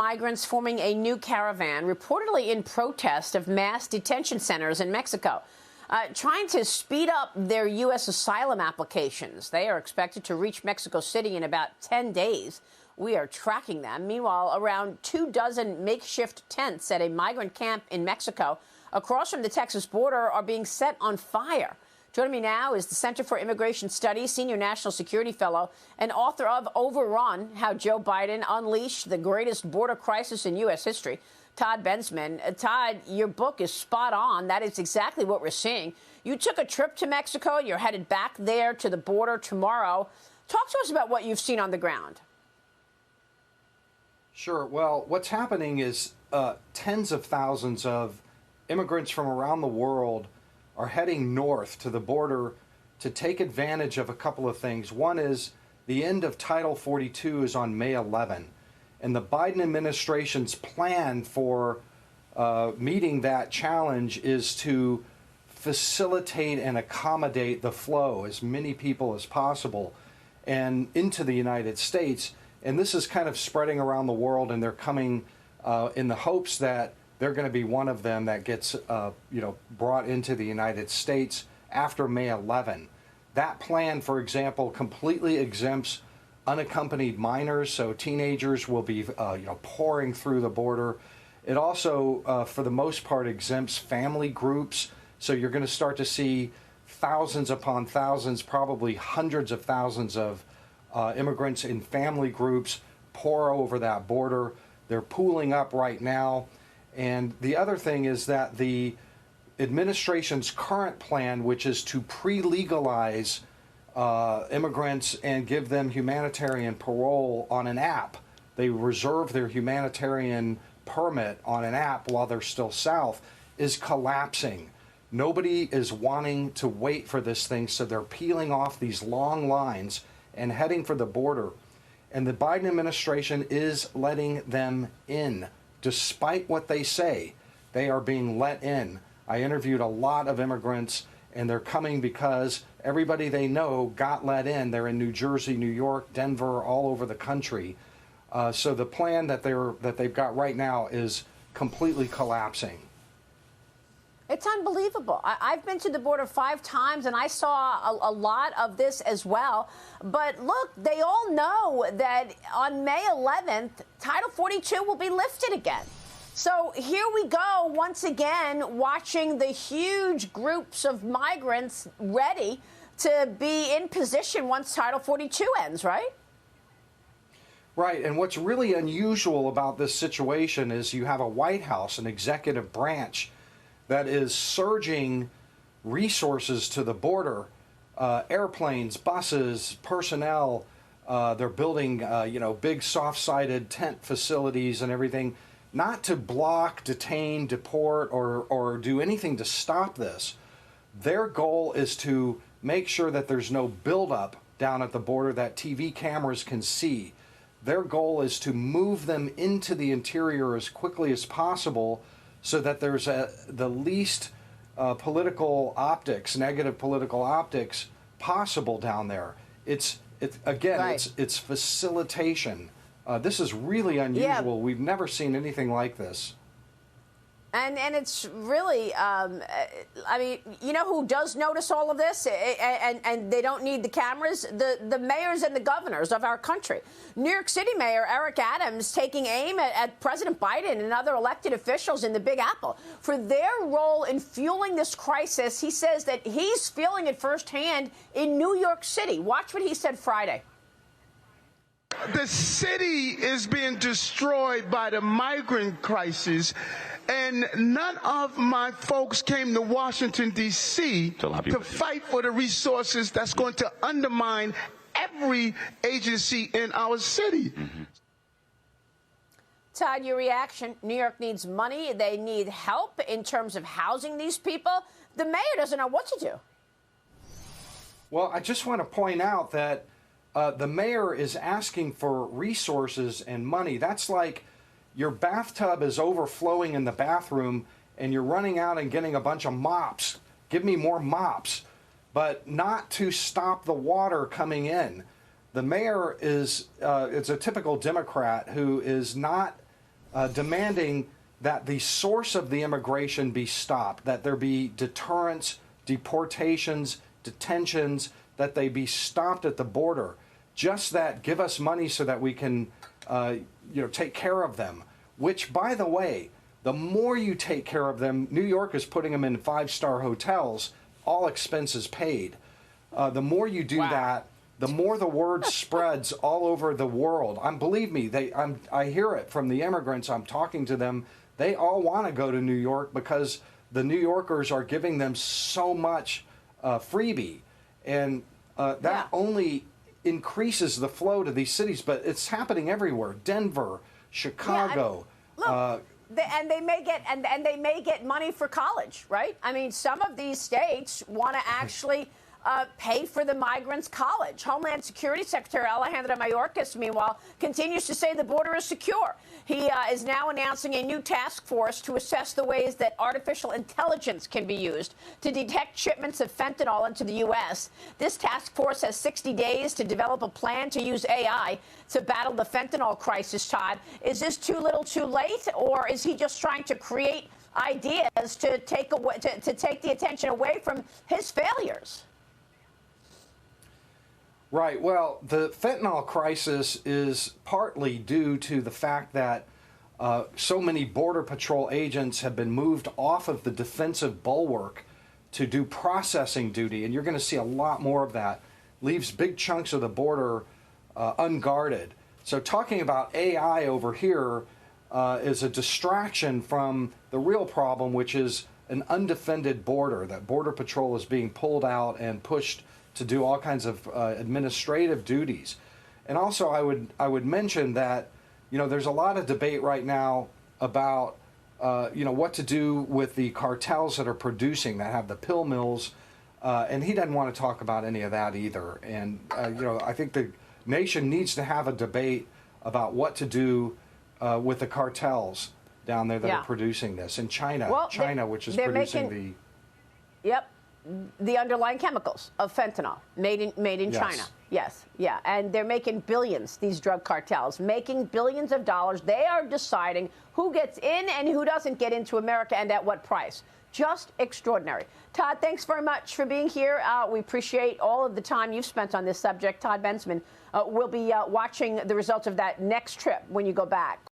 migrants forming a new caravan, reportedly in protest of mass detention centers in Mexico, trying to speed up their U.S. asylum applications. They are expected to reach Mexico City in about 10 days. We are tracking them. Meanwhile, around 24 makeshift tents at a migrant camp in Mexico across from the Texas border are being set on fire. Joining me now is the Center for Immigration Studies, Senior National Security Fellow, and author of Overrun, How Joe Biden Unleashed the Greatest Border Crisis in U.S. History, Todd Bensman. Todd, your book is spot on. That is exactly what we're seeing. You took a trip to Mexico. You're headed back there to the border tomorrow. Talk to us about what you've seen on the ground. Sure. Well, what's happening is tens of thousands of immigrants from around the world are heading north to the border to take advantage of a couple of things. One is the end of Title 42 is on May 11, and the Biden administration's plan for meeting that challenge is to facilitate and accommodate the flow as many people as possible and into the United States. And this is kind of spreading around the world, and they're coming in the hopes that they're going to be one of them that gets, brought into the United States after May 11. That plan, for example, completely exempts unaccompanied minors, so teenagers will be, pouring through the border. It also, for the most part, exempts family groups. So you're going to start to see thousands upon thousands, probably hundreds of thousands of immigrants in family groups pour over that border. They're pooling up right now. And the other thing is that the administration's current plan, which is to pre-legalize immigrants and give them humanitarian parole on an app. They reserve their humanitarian permit on an app while they're still south, is collapsing. Nobody is wanting to wait for this thing, so they're peeling off these long lines and heading for the border. And the Biden administration is letting them in. Despite what they say, they are being let in. I interviewed a lot of immigrants, and they're coming because everybody they know got let in. They're in New Jersey, New York, Denver, all over the country. So the plan that they've got right now is completely collapsing. It's unbelievable. I've been to the border 5 times, and I saw a lot of this as well. But look, they all know that on May 11th, Title 42 will be lifted again. So here we go once again, watching the huge groups of migrants ready to be in position once Title 42 ends, right? Right. And what's really unusual about this situation is you have a White House, an executive branch, that is surging resources to the border, airplanes, buses, personnel. They're building, big soft-sided tent facilities and everything, not to block, detain, deport, or do anything to stop this. Their goal is to make sure that there's no buildup down at the border that TV cameras can see. Their goal is to move them into the interior as quickly as possible, so that there's the least political optics, negative political optics possible down there. It's facilitation. This is really unusual. Yeah. We've never seen anything like this. And it's really, I mean, you know who does notice all of this? And they don't need the cameras? The mayors and the governors of our country. New York City Mayor Eric Adams taking aim at President Biden and other elected officials in the Big Apple for their role in fueling this crisis. He says that he's feeling it firsthand in New York City. Watch what he said Friday. The city is being destroyed by the migrant crisis. And none of my folks came to Washington, D.C. to fight for the resources that's going to undermine every agency in our city. Mm-hmm. Todd, your reaction. New York needs money. They need help in terms of housing these people. The mayor doesn't know what to do. Well, I just want to point out that the mayor is asking for resources and money. That's like your bathtub is overflowing in the bathroom and you're running out and getting a bunch of mops. Give me more mops, but not to stop the water coming in. The mayor is, it's a typical Democrat who is not demanding that the source of the immigration be stopped, that there be deterrence, deportations, detentions, that they be stopped at the border. Just that, give us money so that we can, take care of them. Which, by the way, the more you take care of them, New York is putting them in 5-star hotels, all expenses paid. The more you do that, the more the word spreads all over the world. Believe me, I hear it from the immigrants. I'm talking to them. They all want to go to New York because the New Yorkers are giving them so much freebie, and that only increases the flow to these cities. But it's happening everywhere: Denver, Chicago. And they may get money for college, right? I mean, some of these states want to actually pay for the migrants' college. Homeland Security Secretary Alejandro Mayorkas, meanwhile, continues to say the border is secure. He is now announcing a new task force to assess the ways that artificial intelligence can be used to detect shipments of fentanyl into the U.S. This task force has 60 days to develop a plan to use AI to battle the fentanyl crisis, Todd. Is this too little too late, or is he just trying to create ideas to take the attention away from his failures? Right. Well, the fentanyl crisis is partly due to the fact that so many Border Patrol agents have been moved off of the defensive bulwark to do processing duty, and you're going to see a lot more of that. Leaves big chunks of the border unguarded. So talking about AI over here is a distraction from the real problem, which is an undefended border, that Border Patrol is being pulled out and pushed to do all kinds of administrative duties. And also I would mention that, there's a lot of debate right now about, what to do with the cartels that are producing, that have the pill mills, and he doesn't want to talk about any of that either. And, I think the nation needs to have a debate about what to do with the cartels down there that are producing this. In China, which is producing the underlying chemicals of fentanyl made in China. Yes, yeah. And they're making billions, these drug cartels, making billions of dollars. They are deciding who gets in and who doesn't get into America and at what price. Just extraordinary. Todd, thanks very much for being here. We appreciate all of the time you've spent on this subject. Todd Bensman will be watching the results of that next trip when you go back.